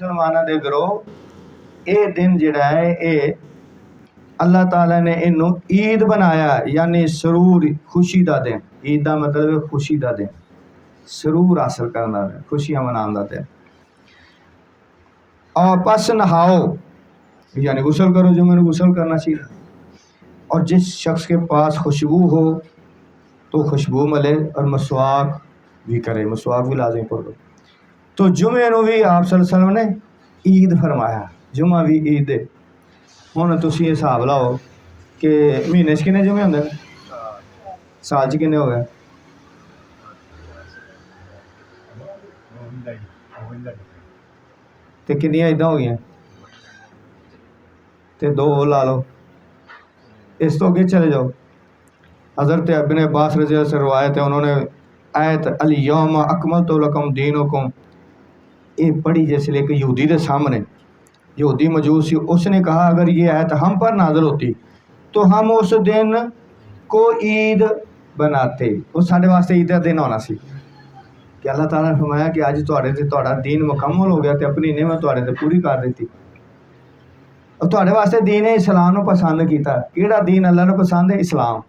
مسلمانوں دے گروہ یہ دن جڑا ہے یہ اللہ تعالیٰ نے انہوں عید بنایا، یعنی سرور خوشی دا دن۔ عید دا مطلب ہے خوشی دا دن، سرور حاصل کرنا دن، خوشیاں منانا دا دن۔ اور پس نہاؤ، یعنی غسل کرو، جو میں نے غسل کرنا چاہیے۔ اور جس شخص کے پاس خوشبو ہو تو خوشبو ملے، اور مسواک بھی کرے، مسواک بھی لازم پڑھ دو۔ تو جمعے نو بھی آپ صلی اللہ علیہ وسلم نے عید فرمایا، جمعہ بھی عید ہے۔ ہن تسی حساب لاؤ کہ مہینے چ کنے جمعے ہوندے، سال چ کنے ہو گئے؟ تے کنیاں عیداں ہو گئیاں؟ تے دو لا لو۔ اس تو اگے چلے جاؤ، حضرت ابن عباس رضی اللہ عنہ سے روایت ہے، انہوں نے آیت الیوم اکملت لکم دینکم یہ پڑھی جیسے لے کہ یہودی دے سامنے، یہودی مجوسی، اس نے کہا اگر یہ آیت ہم پر نازل ہوتی تو ہم اس دن کو عید بناتے، وہ سارے واسطے عید کا دن ہونا سی کہ اللہ تعالیٰ نے فرمایا کہ اج تہاڈا دین مکمل ہو گیا تے اپنی نعمت تہاڈے تے پوری کر دیتی، اور تہاڈے واسطے دین اسلام نو پسند کیتا۔ کیڑا دین اللہ نو پسند ہے؟ اسلام۔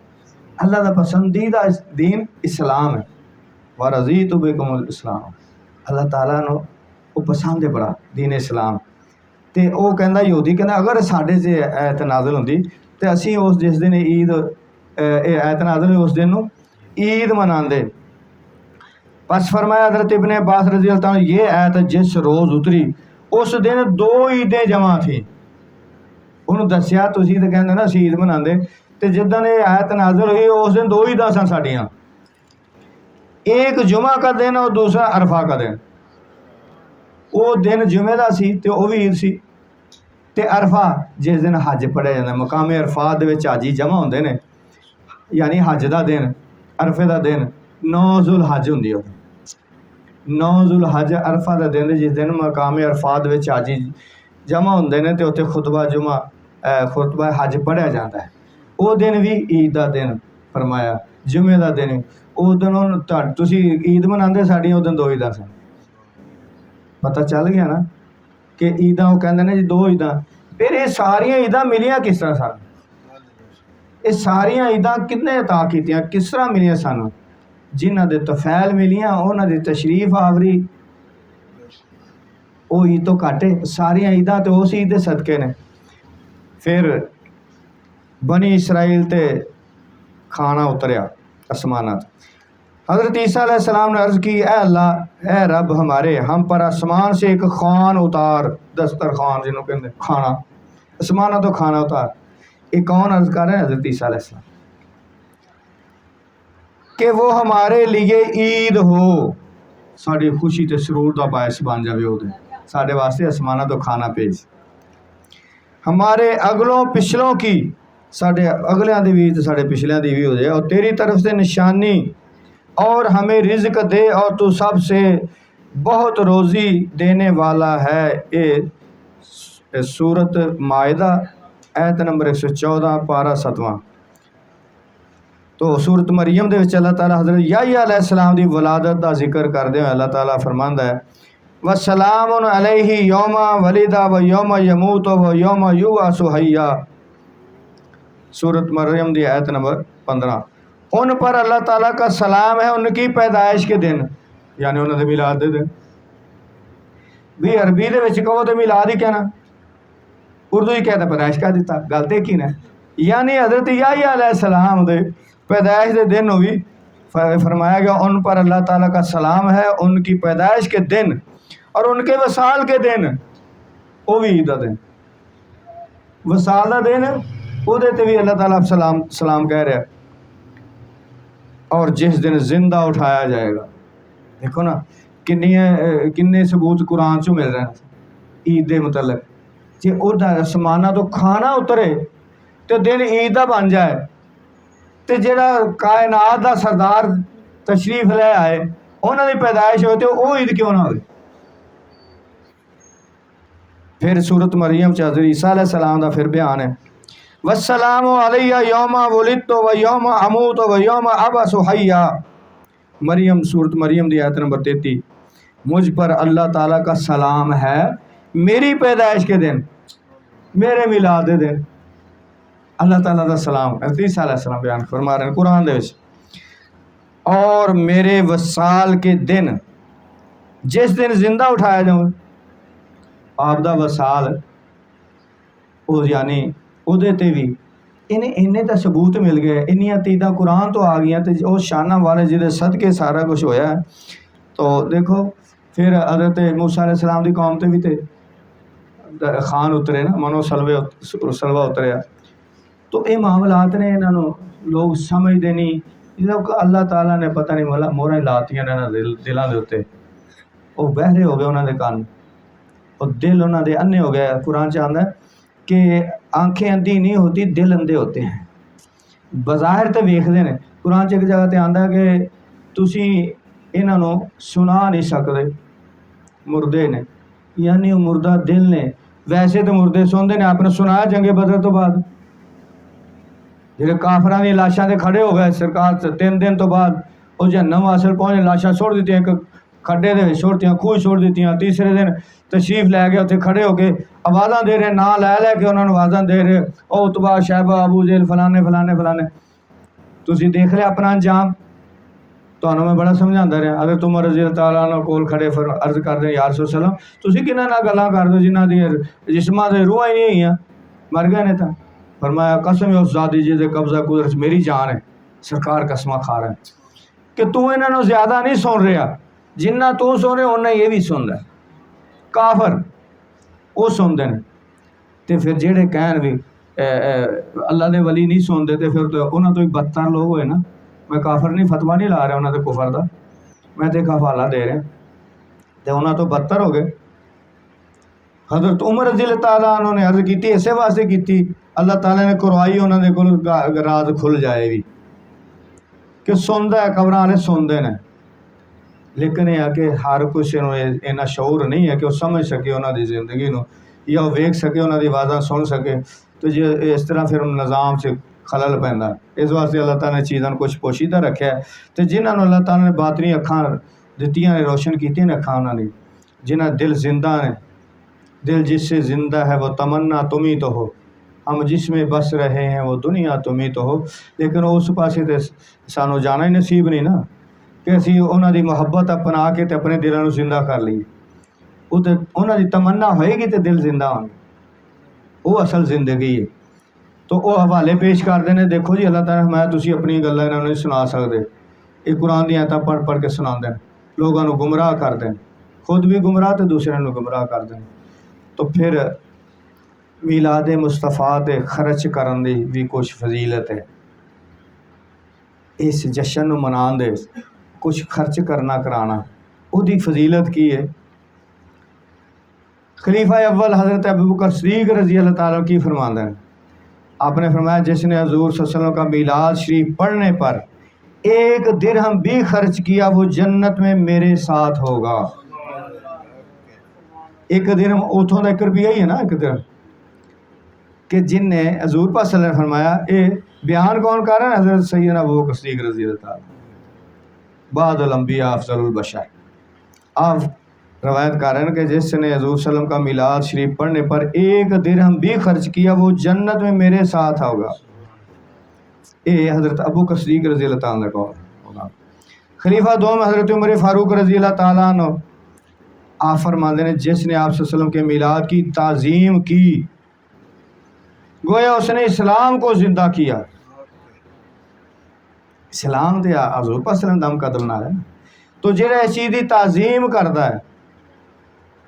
اللہ دا پسندیدہ دین اسلام ہے، وَرَضِیتُ بِکُمُ الْإِسْلَامَ، اللہ تعالیٰ نو وہ پسند ہے بڑا دین اسلام۔ تے وہ کہندا یہودی کہندا اگر ساڈے سے آیت نازل ہوندی تے اسی اس جس دن عید آیت نازل ہوئی اس دن نو عید مناندے۔ پس فرمایا حضرت ابن عباس رضی اللہ عنہ یہ آیت جس روز اتری اس دن دو عیدیں جمع تھیں۔ انہوں دسیا تسی تے کہندے نا اسی عید مناندے، تے جدن یہ آیت نازل ہوئی اس دن دو عیداں سن ساڈیاں، ایک جمعہ کا دن اور دوسرا عرفہ کا دن۔ وہ دن جمعے دا سی تے وہ بھی عید سی، تے عرفہ جس دن حج پڑھیا جاتا ہے، مقام عرفات دے وچ حاجی جمع ہوندے نے، یعنی حج دا دن، عرفے دا دن 9 ذوالحج ہوندی ہے، 9 ذوالحج عرفہ دا دن جس دن مقام عرفات دے وچ حاجی جمع ہوندے نے تے اوتھے خطبہ جمعہ خطبہ حج پڑھیا جاتا ہے، وہ دن بھی عید دا دن فرمایا، جمعے دا دن۔ وہ دن تسی عید مناندے، ساڈیاں وہ دن دو عیداں سن۔ پتہ چل گیا نا کہ عیداں وہ کہندے نے جی دو عیداں، پھر یہ ساریاں عیداں ملیاں کس طرح سن؟ یہ ساریاں عیداں کتنے عطا کیتیاں، کس طرح ملیاں سن؟ جنہاں دے طفیل ملیاں، انہاں دے تشریف آوری، وہ عید تو گھٹ ہے، ساریاں عیداں تو اس عید دے صدقے نے۔ پھر بنی اسرائیل تے کھانا اتریا آسمانات، حضرت عیسیٰ علیہ السلام نے عرض کی اے اللہ، اے رب ہمارے، ہم پر آسمان سے ایک خوان اتار، دسترخوان جنہوں کہتے ہیں کھانا، آسمانہ تو کھانا اتار۔ یہ کون عرض کر رہے ہیں؟ حضرت عیسیٰ علیہ السلام، کہ وہ ہمارے لیے عید ہو، ساری خوشی تے سرور دا باعث بن جاوے، ہو دے سارے واسطے آسمانہ تو کھانا پیج، ہمارے اگلوں پچھلوں کی، سارے اگلیاں دی بھی تے سارے پچھلیاں دی بھی ہو جائے، اور تیری طرف سے نشانی، اور ہمیں رزق دے، اور تو سب سے بہت روزی دینے والا ہے۔ یہ سورت مائدہ آیت نمبر 114 پارہ 7۔ تو سورت مریم دے وچ اللہ تعالیٰ حضرت یحییٰ علیہ السلام دی ولادت دا ذکر کردے ہوئے اللہ تعالیٰ فرماندا ہے وَسَلَامٌ عَلَيْهِ يَوْمَ وَلِدَ وَيَوْمَ يَمُوتُ وَيَوْمَ يُبْعَثُ حَيًّا، سورت مریم دی آیت نمبر 15۔ ان پر اللہ تعالیٰ کا سلام ہے ان کی پیدائش کے دن، یعنی انہوں نے میلاد دے دن بھی عربی دے وچ کہو تو میلاد ہی کہنا، اردو ہی کہتا پیدائش کا دیتا، گل تے کی نا، یعنی حضرت یحییٰ علیہ السلام دے پیدائش دے دن بھی فرمایا گیا ان پر اللہ تعالیٰ کا سلام ہے ان کی پیدائش کے دن، اور ان کے وصال کے دن، وہ بھی عید دا دن، وصال دا دن وہ دیتے بھی اللہ تعالیٰ سلام کہہ رہا ہے۔ اور جس دن زندہ اٹھایا جائے گا، دیکھو نا کنے ثبوت قرآن چوں مل رہے ہیں عید دے متعلق، جی اردہ آسمانہ تو کھانا اترے تو دن عید دا بن جائے، تے جڑا کائنات دا سردار تشریف لے آئے انہوں نے پیدائش ہوتے وہ عید کیوں نہ ہوئے؟ پھر سورت مریم چ حضرت عیسیٰ علیہ السلام دا پھر بیان ہے وَالسَّلَامُ عَلَيَّ يَوْمَ وُلِدتُّ وَيَوْمَ أَمُوتُ وَيَوْمَ أَبْعَثُ حَيًّا، مریم سورت مریم دی آیت نمبر 33، مجھ پر اللہ تعالیٰ کا سلام ہے میری پیدائش کے دن، میرے میلاد دے دن اللہ تعالیٰ دا سلام عیسیٰ علیہ السلام بیان فرما رہے ہیں قرآن دے وچ، اور میرے وصال کے دن جس دن زندہ اٹھایا جاؤں آپ دا وصال او یعنی او دے تے بھی انہیں تا ثبوت مل گئے، انہیاں تیدہ قرآن تو آ گیا تے او شانہ والے جدے صدقے سارا کچھ ہویا ہے۔ تو دیکھو پھر حضرت موسیٰ علیہ السلام دی قوم تے بھی تے خان اترے نا، منو سلوہ اتریا، تو اے معاملات نے انہوں لوگ سمجھ دینی لوگ اللہ تعالیٰ نے پتہ نہیں مورا لاتیاں نے دلان دے ہوتے، وہ بہرے ہو گئے انہوں دے کان، اور دل انہوں دے انے ہو گئے۔ قرآن چاہتا ہے کہ آنکھیں اندھی نہیں ہوتی، دل اندھے ہوتے ہیں، بظاہر تے ویکھ دے نے۔ قرآن ایک جگہ تے آندا ہے کہ تسی انہوں سنا نہیں سکتے مردے نے، یعنی وہ مردہ دل نے، ویسے تو مردے سوندے نے، آپ نے سنایا جنگ بدر تو بعد جڑے کافراں دی لاشاں دے کھڑے ہو گئے سرکار 3 دن تو بعد وہ جہنم حاصل پہنچے لاشاں چھوڑ دیتی ایک کھڈے دے چھوڑتیاں کھوہ چھوڑ دیتیاں، تیسرے دن تشریف لے گئے اتنے کھڑے ہو کے آوازاں دے رہے، نام لے کے انہوں نے آوازاں دے رہے، او اتبا شیبہ ابو جہل فلانے فلانے فلانے۔ تسی دیکھ لیا اپنا انجام، تو میں بڑا سمجھاندہ رہا حضرت عمر رضی اللہ تعالیٰ عنہ کول کھڑے عرض کر دیں یا رسول اللہ تسی کنہاں نال گلاں کر دو جنہاں دی جسماں دے روحاں ہی نہیں ہوئیاں، مر گئے نے تا۔ فرمایا قسم اس ذات دی جے قبضہ قدرت میری جان ہے، سرکار قسمہ کھا رہا ہے کہ تو انہاں نوں زیادہ نہیں سن رہا، جنہ تو سن رہے انہیں یہ بھی سن رہا ہے۔ کافر وہ سن دے تے پھر جہے کہن بھی اللہ دے ولی نہیں سنتے تے پھر تو انہاں تو ہی بدتر لوگ ہوئے نا۔ میں کافر نہیں فتویٰ نہیں لا رہا انہاں دے کفر دا، میں تے حوالہ دے رہا تے انہاں تو بدتر ہو گئے۔ حضرت عمر رضی اللہ تعالیٰ عنہ نے عرض کیتی اسے واسطے کیتی اللہ تعالیٰ نے کروائی انہاں دے کول راز کھل جائے بھی کہ سندا ہے، قبراں والے سندے نے، لیکن یہ ہے کہ ہر کچھ اینا شعور نہیں ہے کہ وہ سمجھ سکے انہاں دی زندگی نو یا وہ ویکھ سکے انہاں دی آوازاں سن سکے، تو جی اس طرح پھر نظام سے خلل پیندا ہے۔ اس واسطے اللہ تعالیٰ نے چیزاں کچھ پوشیدہ رکھا ہے، تو جنہاں نو اللہ تعالیٰ نے باطنی اکھاں دتیاں نے، روشن کیتیاں نے اکھاں انہاں دی، جنہاں دل زندہ نے، دل جس سے زندہ ہے وہ تمنا تم ہی تو ہو، ہم جس میں بس رہے ہیں وہ دنیا تم ہی تو ہو، لیکن اس پاسے تے سانو جانا ہی نصیب نہیں نا کہ اسی انہاں دی محبت اپنا کے تے اپنے دلاں نو زندہ کر لئیے۔ وہ تے انہاں دی تمنا ہوئے گی تے دل زندہ ہوں گے، وہ اصل زندگی ہے۔ تو وہ حوالے پیش کر دینے، دیکھو جی اللہ تعالیٰ میں تسی اپنی گلاں انہاں نوں سنا سکدے، یہ قرآن دی آیتاں پڑھ پڑھ کے سناندے ہیں، لوگاں نو گمراہ کر دیں، خود بھی گمراہ تے دوسرے نو گمراہ کر دیں۔ تو پھر میلاد مصطفیٰ تے خرچ کرن دی بھی کچھ فضیلت ہے، اس جشن نو منان دے کچھ خرچ کرنا کرانا، وہ دی فضیلت کی ہے۔ خلیفہ اول حضرت ابوبکر صدیق رضی اللہ تعالیٰ کی فرماندہ ہیں، آپ نے فرمایا جس نے حضور صلی اللہ علیہ وسلم کا میلاد شریف پڑھنے پر 1 درہم بھی خرچ کیا وہ جنت میں میرے ساتھ ہوگا۔ 1 درہم اتھوں دا 1 روپیہ ہی ہے نا، 1 درہم، کہ جن نے حضور پاک صلی اللہ علیہ وسلم نے فرمایا، اے بیان کون کر رہا ہے؟ حضرت سیدنا ابوبکر صدیق رضی اللہ تعالیٰ بعد الانبیاء افضل البشر۔ آپ روایت کر رہے ہیں کہ جس نے حضور صلی اللہ علیہ وسلم کا میلاد شریف پڑھنے پر 1 درہم بھی خرچ کیا وہ جنت میں میرے ساتھ ہوگا۔ اے حضرت ابوبکر صدیق رضی اللہ تعالیٰ کو خلیفہ دوم حضرت عمر فاروق رضی اللہ تعالیٰ عنہ، آپ فرماتے ہیں جس نے آپ صلی اللہ علیہ وسلم کے میلاد کی تعظیم کی گویا اس نے اسلام کو زندہ کیا۔ اسلام دے حضور پاک صلی اللہ علیہ وسلم دم قدم نہ ہے، تو جہاں اس چیز کی تعظیم کرتا ہے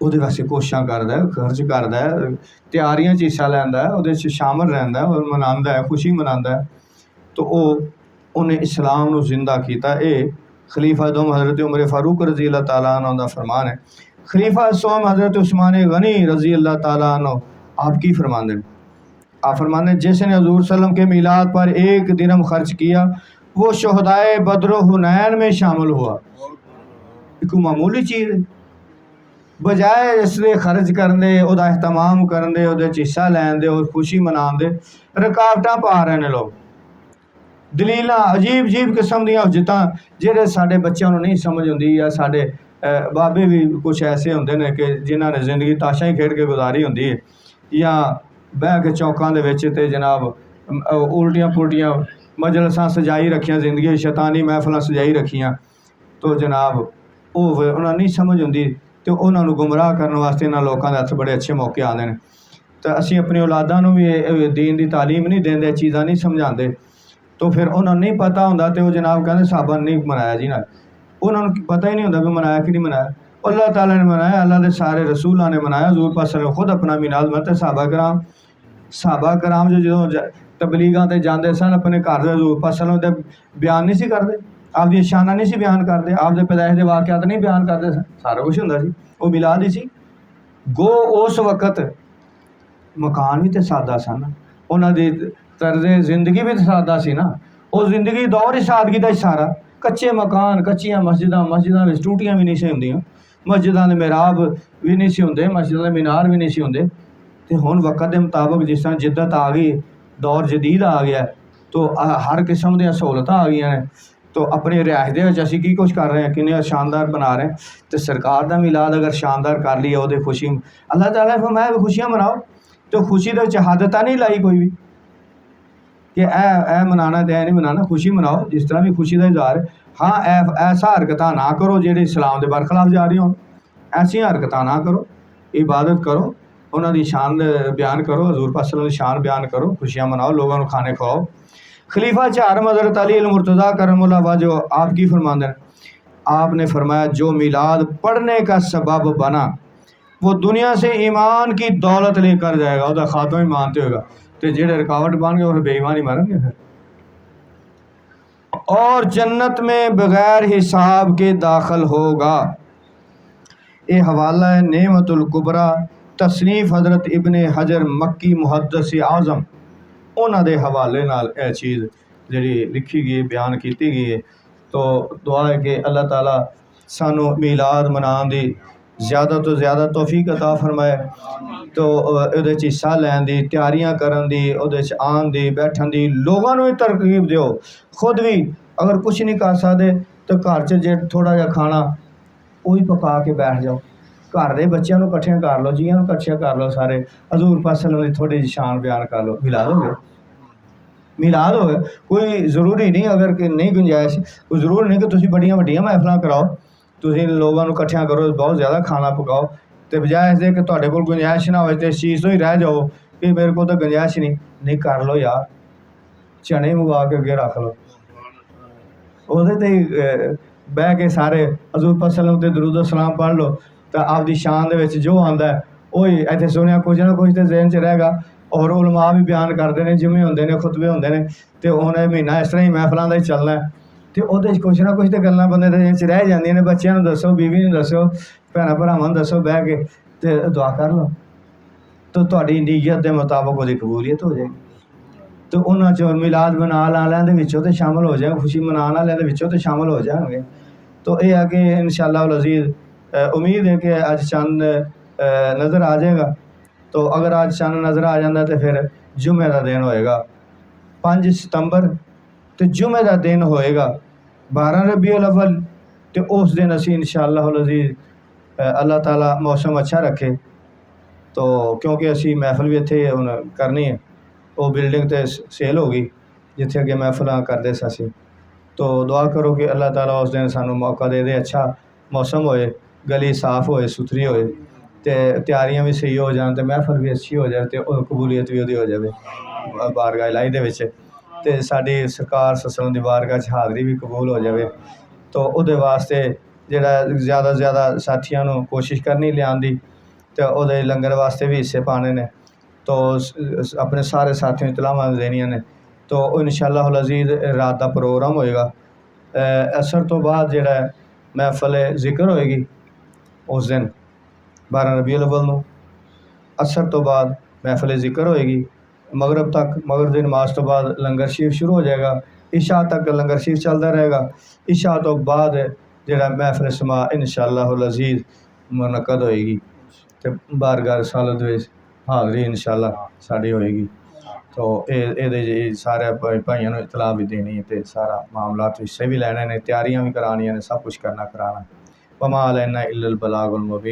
وہ واسطے کوششاں کرتا ہے، خرچ کرتا ہے، تیاریاں حصہ لینا ہے، وہ شامل رہتا ہے اور مناتا ہے، خوشی مناتا ہے، تو وہ انہیں اسلام نو زندہ کیتا۔ اے خلیفہ دوم حضرت عمر فاروق رضی اللہ تعالیٰ عنہ دا فرمان ہے۔ خلیفہ سوم حضرت عثمان غنی رضی اللہ تعالیٰ عنہ آپ کی فرماندے ہیں، آپ فرماتے ہیں جس نے حضور صلی اللہ علیہ وسلم کے میلاد پر 1 درہم خرچ کیا وہ شہدائے بدر و حنین میں شامل ہوا۔ ایک معمولی چیز ہے، بجائے اس دے خرچ کرنے او دا اہتمام کرنے او دے حصہ لین دے اور خوشی منان دے رکاوٹاں پا رہے ہیں لوگ، دلیلاں عجیب عجیب قسم دیاں حجتاں جہے ساڈے بچیاں نوں نہیں سمجھ ہوندی یا ساڈے بابے بھی کچھ ایسے ہوندے نے کہ جنہاں نے زندگی تاشاں ہی کھیڈ کے گزاری ہوندی ہے، یا بہ کے چوکاں دے وچ تے جناب الٹیاں پلٹیاں مجلساں سجائی رکھیاں، زندگی شیطانی محفلاں سجائی رکھیاں، تو جناب وہ انہاں نہیں سمجھ ہوندی، تو انہاں نوں گمراہ کرنے واسطے انہاں لوکاں دے ہتھ بڑے اچھے موقع آندے نے۔ تو اسی اپنی اولاداں نوں بھی دین دی تعلیم نہیں دیندے، چیزاں نہیں سمجھاندے، تو پھر انہاں نہیں پتہ ہوندا، تے وہ جناب کہندے صحابہ نے نہیں منایا جی، نہ انہاں نوں پتہ ہی نہیں ہوندا بھی منایا کہ نہیں منایا۔ اللہ تعالیٰ نے منایا، اللہ دے سارے رسولاں نے منایا، حضور پاک صلی اللہ علیہ وسلم خود اپنا میلاد مناتے، صحابہ کرام جو جدوں تبلیغاں تے جاندے سن اپنے گھر دے حضور پاک صلی اللہ علیہ وسلم دے بیان نہیں سی کردے، آپ دی شاناں نہیں سی بیان کردے، آپ دے پیدائش دے واقعات نہیں بیان کردے سن، سارا کچھ ہوندا سی، وہ میلاد ہی سی۔ گو اس وقت مکان بھی تے سادہ سن، انہاں دی طرز زندگی بھی تے سادہ سی نا، وہ زندگی دور ہی سادگی دا سارا، کچے مکان، کچیاں مسجداں وچ ٹوٹیاں بھی نہیں سی ہوندیاں، مسجداں دے محراب بھی نہیں سی ہوندے، مسجداں دے مینار بھی نہیں سی ہوندے۔ تے ہن وقت دے مطابق جس طرح جدت آ گئی، دور جدید آ گیا، تو ہر قسم دیا سہولتاں آ گئی ہیں، تو اپنی رہائش دے وچ اسی کی کچھ کر رہے ہیں، کنے شاندار بنا رہے ہیں، تو سرکار دا میلاد اگر شاندار کر لیا، وہ خوشی اللہ تعالیٰ نے فرمایا خوشیاں مناؤ، تو خوشی دے وچ حد نہیں لائی کوئی بھی کہ اے منانا تے اے نہیں منانا، خوشی مناؤ جس طرح بھی خوشی دا اظہار ہے۔ ہاں ایسا حرکتاں نہ کرو جہڑی اسلام دے برخلاف جا رہی ہوں، ایسی حرکتاں نہ کرو، عبادت کرو، انہاں دی شان بیان کرو، حضور پاک صلی اللہ علیہ وسلم دی شان بیان کرو، خوشیاں مناؤ، لوگوں کو کھانے کھواؤ۔ خلیفہ چہارم حضرت علی المرتضیٰ کرم اللہ وجہ آپ کی فرماندے ہیں، آپ نے فرمایا جو میلاد پڑھنے کا سبب بنا وہ دنیا سے ایمان کی دولت لے کر جائے گا، وہ خاتمہ ایمان تے ہوگا، تو جہڑے رکاوٹ بن گئے وہ بے ایمانی مرن گے پھر، اور جنت میں بغیر حساب کے داخل ہوگا۔ یہ حوالہ ہے نعمت الکبریٰ، تصنیف حضرت ابن حجر مکی محدث اعظم، انہاں دے حوالے نال اے چیز جڑی لکھی گئی بیان کیتی گئی ہے۔ تو دعا ہے کہ اللہ تعالیٰ سانو میلاد منان دی زیادہ تو زیادہ توفیق عطا فرمائے، تو اودے چ حصہ لین دی، تیاریاں کرن دی، اودے چ آن دی، بیٹھن دی، لوگاں نوں بھی ترغیب دیو، خود بھی اگر کچھ نہیں کر سکدے تو گھر چ جے تھوڑا جہا کھانا وہی پکا کے بیٹھ جاؤ، گھر دے بچیاں نوں کٹھیاں کر لو، جیاں نوں کٹھیاں کر لو، سارے حضور پاک صلی اللہ علیہ وسلم دی تھوڑی جی شان بیان کر لو، میلاد ہو گیا، میلاد ہو گیا۔ کوئی ضروری نہیں اگر کہ نہیں گنجائش، کوئی ضرور نہیں کہ تسی بڑیاں وڈیاں محفلاں کراؤ، تسی لوگاں نوں کٹھیاں کرو، بہت زیادہ کھانا پکاؤ، تے بجائے اس دے کہ تہاڈے کول گنجائش نہ ہوئے تے اس چیز تو ہی رہ جاؤ کہ میرے کو تو گنجائش نہیں کر لو یار، چنے منگوا کے اگے رکھ لو، وہ بہ کے سارے حضور پاک صلی اللہ علیہ وسلم تے درود و سلام پڑھ لو، تو آپ دی شان دے وچ جو آندا ہے وہی ایتھے سنیا کچھ نہ کچھ تے ذہن چ رہے گا، اور علماء بھی بیان کرتے ہیں، جمعے ہوندے نے، خطبے ہوندے نے، تے انہیں مہینہ اس طرح ہی محفلاں دا ہی چلنا ہے، تے اودے کچھ نہ کچھ تے گلاں بندے دے ذہن چ رہ جاندیاں نے، بچیاں نوں دسو، بیوی نوں دسو، بھیناں بھراواں نوں دسو، بہ کے تے دعا کر لو، تو تہاڈی نیت دے مطابق وہ قبولیت ہو جائے گی۔ تو انہاں چ میلاد منان والےاں دے وچوں تے شامل ہو جائیں، خوشی منان والےاں دے وچوں تے شامل ہو جائیں گے۔ تو یہ ہے کہ انشاءاللہ العزیز امید ہے کہ آج چند نظر آ جائے گا، تو اگر آج چند نظر آ جاندہ تو پھر جمعہ دا دن ہوئے گا 5 ستمبر، تو جمعہ دا دن ہوئے گا 12 ربیع الاول، تو اس دن اسی انشاءاللہ العزیز اللہ تعالیٰ موسم اچھا رکھے، تو کیونکہ اسی محفل بھی اتنے کرنی ہے، وہ بلڈنگ تے سیل ہو گئی جتھے اگے محفلاں کردے سی، تو دعا کرو کہ اللہ تعالیٰ اس دن سانو موقع دے دے، اچھا موسم ہوئے، گلی صاف ہوئے، ستھری ہوئے، تے تیاریاں بھی صحیح ہو جان، تے محفل بھی اچھی ہو جائے، تے قبولیت بھی ہو جائے بارگاہ الہی دے وچ، تے ساڈی سرکار صلی اللہ علیہ وسلم دی بارگاہ چ حاضری بھی قبول ہو جائے، تو او دے واسطے جڑا زیادہ زیادہ ساتھیاں نوں کوشش کرنی لیان دی، تے او دے لنگر واسطے بھی حصے پانے نے، تو اپنے سارے ساتھیوں اطلاعاں دینیاں نے، تو انشاءاللہ العزیز رات دا پروگرام ہوئے گا، عصر تو بعد جڑا ہے محفل ذکر ہوئے گی اس دن 12 ربیع الاول نوں، عصر تو بعد محفل ذکر ہوئے گی، مغرب تک، مغرب دی نماز تو بعد لنگر شریف شروع ہو جائے گا، عشاء تک لنگر شریف چلتا رہے گا، عشاء تو بعد جڑا محفل سما انشاءاللہ العزیز منعقد ہوئے گی، تے بارگاہ رسالت وچ حاضری انشاءاللہ ساڈی ہوئے گی، تو یہ سارے بھائیاں نوں اطلاع بھی دینی ہے، تے سارا معاملات حصے بھی لینے نے، تیاریاں بھی کرانیاں نے، سب کچھ کرنا کرانا۔ وما علینا الا البلاغ المبین.